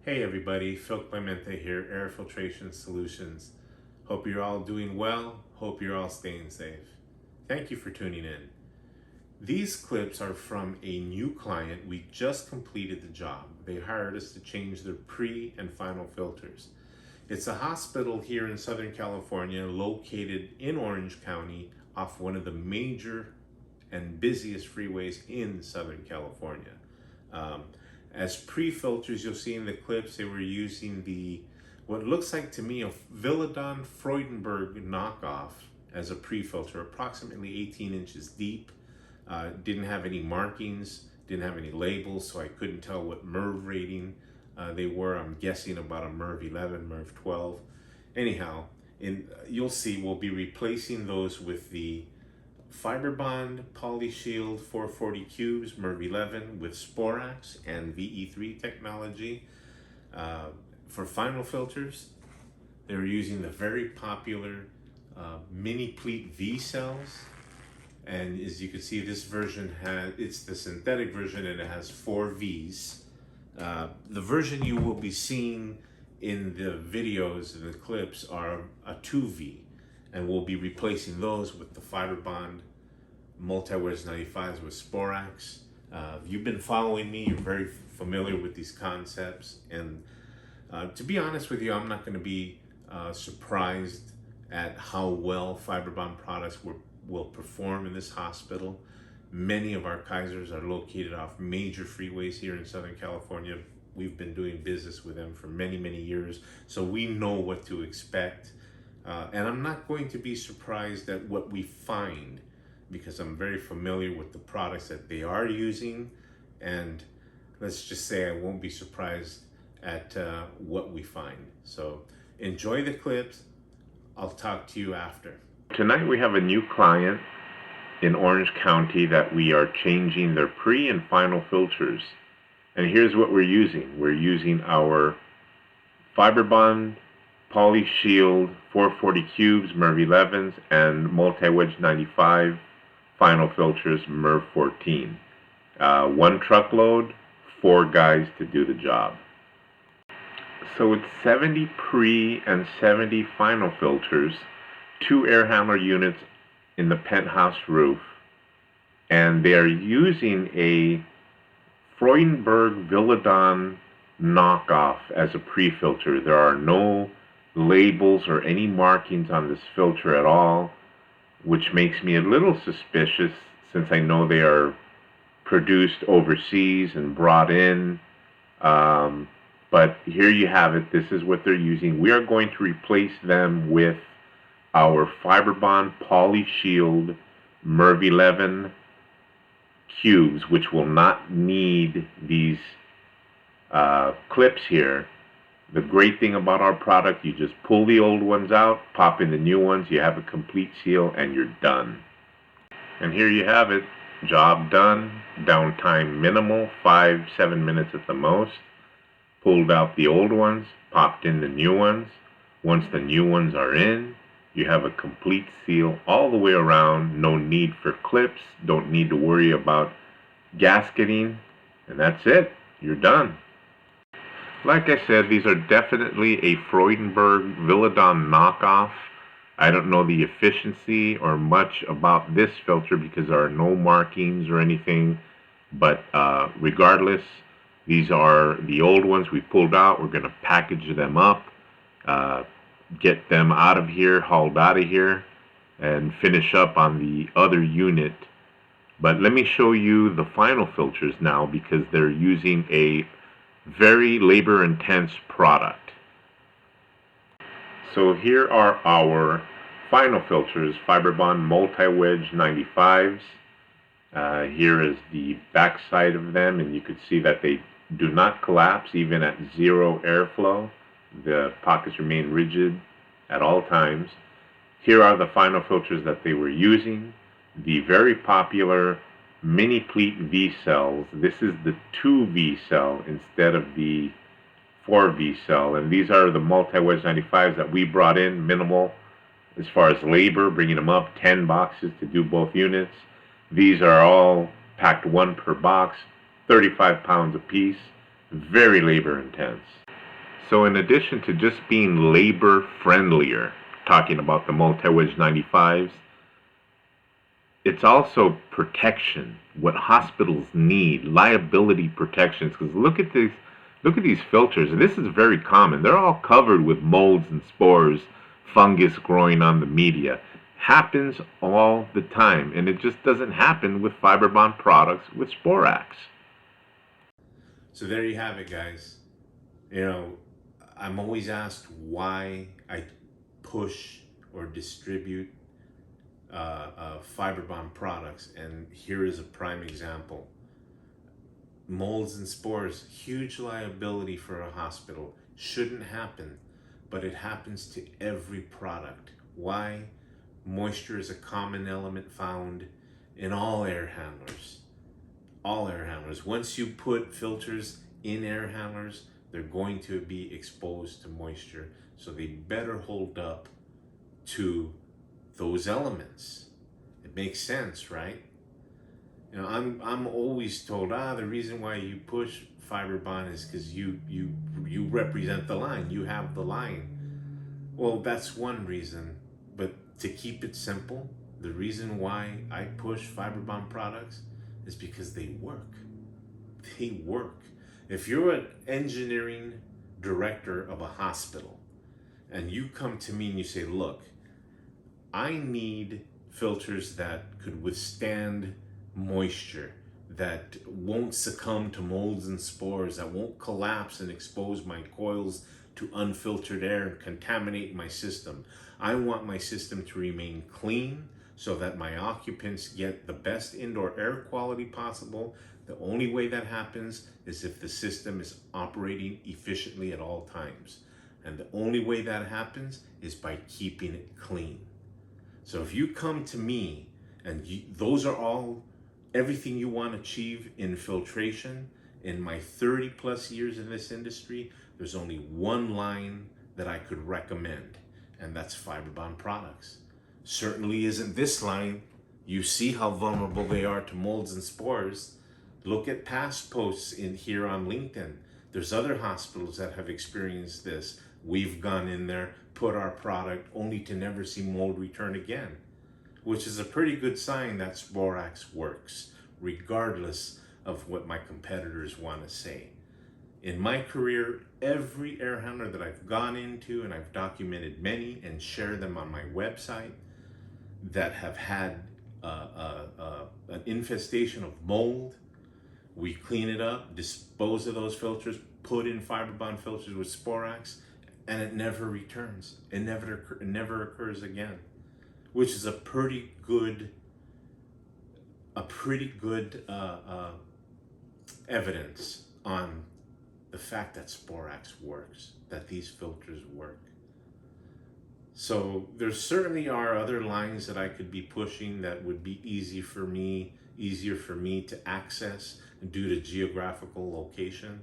Hey everybody, Phil Clemente here, Air Filtration Solutions. Hope you're all doing well, hope you're all staying safe. Thank you for tuning in. These clips are from a new client. We just completed the job. They hired us to change their pre and final filters. It's a hospital here in Southern California located in Orange County off one of the major and busiest freeways in Southern California. As pre-filters, you'll see in the clips, they were using what looks like to me a Viledon Freudenberg knockoff as a pre-filter, approximately 18 inches deep. Didn't have any markings, didn't have any labels, so I couldn't tell what MERV rating they were. I'm guessing about a MERV 11, MERV 12. Anyhow, you'll see we'll be replacing those with the Fiberbond Poly Shield 440 cubes, MERV 11 with Spor-Ax and VE3 technology. For final filters, they're using the very popular mini pleat V cells. And as you can see, this version it's the synthetic version and it has 4 Vs. The version you will be seeing in the videos and the clips are a 2V. And we'll be replacing those with the Fiberbond multi-wedge 95s with Spor-Ax. If you've been following me, you're very familiar with these concepts. And to be honest with you, I'm not going to be surprised at how well Fiberbond products will perform in this hospital. Many of our Kaisers are located off major freeways here in Southern California. We've been doing business with them for many, many years, so we know what to expect. And I'm not going to be surprised at what we find because I'm very familiar with the products that they are using. And let's just say I won't be surprised at what we find. So enjoy the clips. I'll talk to you after. Tonight we have a new client in Orange County that we are changing their pre and final filters. And here's what we're using. We're using our Fiberbond Poly Shield 440 cubes, MERV 11s, and multi-wedge 95 final filters, MERV 14. 1 truckload, 4 guys to do the job. So it's 70 pre and 70 final filters, 2 air handler units in the penthouse roof, and they're using a Freudenberg Viledon knockoff as a pre-filter. There are no labels or any markings on this filter at all, which makes me a little suspicious since I know they are produced overseas and brought in. But here you have it. This is what they're using. We are going to replace them with our Fiberbond Poly Shield MERV 11 cubes, which will not need these clips here. The great thing about our product, you just pull the old ones out, pop in the new ones, you have a complete seal, and you're done. And here you have it. Job done. Downtime minimal, 5-7 minutes at the most. Pulled out the old ones, popped in the new ones. Once the new ones are in, you have a complete seal all the way around. No need for clips. Don't need to worry about gasketing. And that's it. You're done. Like I said, these are definitely a Freudenberg Viledon knockoff. I don't know the efficiency or much about this filter because there are no markings or anything. But regardless, these are the old ones we pulled out. We're going to package them up, get them out of here, hauled out of here, and finish up on the other unit. But let me show you the final filters now because they're using a very labor-intense product. So here are our final filters, Fiberbond multi-wedge 95s. Here is the back side of them, and you can see that they do not collapse even at 0 airflow. The pockets remain rigid at all times. Here are the final filters that they were using. The very popular mini pleat V cells. This is the 2V cell instead of the 4V cell, and these are the multi-wedge 95s that we brought in, minimal as far as labor, bringing them up, 10 boxes to do both units. These are all packed 1 per box, 35 pounds a piece, very labor intense. So in addition to just being labor friendlier, talking about the multi-wedge 95s, it's also protection, what hospitals need, liability protections. Because look at these filters, and this is very common. They're all covered with molds and spores, fungus growing on the media. Happens all the time, and it just doesn't happen with Fiberbond products with Spor-Ax. So there you have it, guys. You know, I'm always asked why I push or distribute Fiberbond products, and here is a prime example. Molds and spores, huge liability for a hospital. Shouldn't happen, but it happens to every product. Why? Moisture is a common element found in all air handlers. All air handlers. Once you put filters in air handlers, they're going to be exposed to moisture. So they better hold up to those elements. It makes sense, right? You know, I'm always told, the reason why you push Fiberbond is because you represent the line. You have the line. Well, that's one reason, but to keep it simple, the reason why I push Fiberbond products is because they work. They work. If you're an engineering director of a hospital and you come to me and you say, look, I need filters that could withstand moisture, that won't succumb to molds and spores, that won't collapse and expose my coils to unfiltered air and contaminate my system. I want my system to remain clean so that my occupants get the best indoor air quality possible. The only way that happens is if the system is operating efficiently at all times. And the only way that happens is by keeping it clean. So if you come to me and those are all, everything you want to achieve in filtration, in my 30 plus years in this industry, there's only one line that I could recommend, and that's Fiberbond products. Certainly isn't this line. You see how vulnerable they are to molds and spores. Look at past posts in here on LinkedIn. There's other hospitals that have experienced this. We've gone in there, put our product, only to never see mold return again, which is a pretty good sign that Spor-Ax works, regardless of what my competitors want to say. In my career, every air handler that I've gone into, and I've documented many and shared them on my website, that have had an infestation of mold, we clean it up, dispose of those filters, put in Fiberbond filters with Spor-Ax, and it never returns. It never occurs again, which is a pretty good evidence on the fact that Spor-Ax works, that these filters work. So there certainly are other lines that I could be pushing that would be easier for me to access due to geographical location,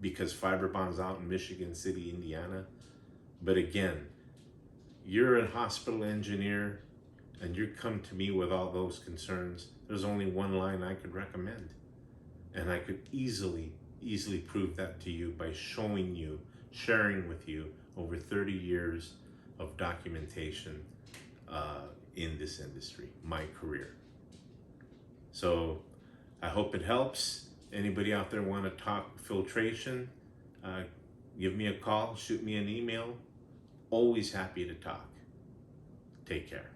because Fiberbond's out in Michigan City, Indiana. But again, you're a hospital engineer and you come to me with all those concerns, there's only one line I could recommend. And I could easily prove that to you by showing you, sharing with you over 30 years of documentation in this industry, my career. So I hope it helps. Anybody out there want to talk filtration, give me a call, shoot me an email. Always happy to talk. Take care.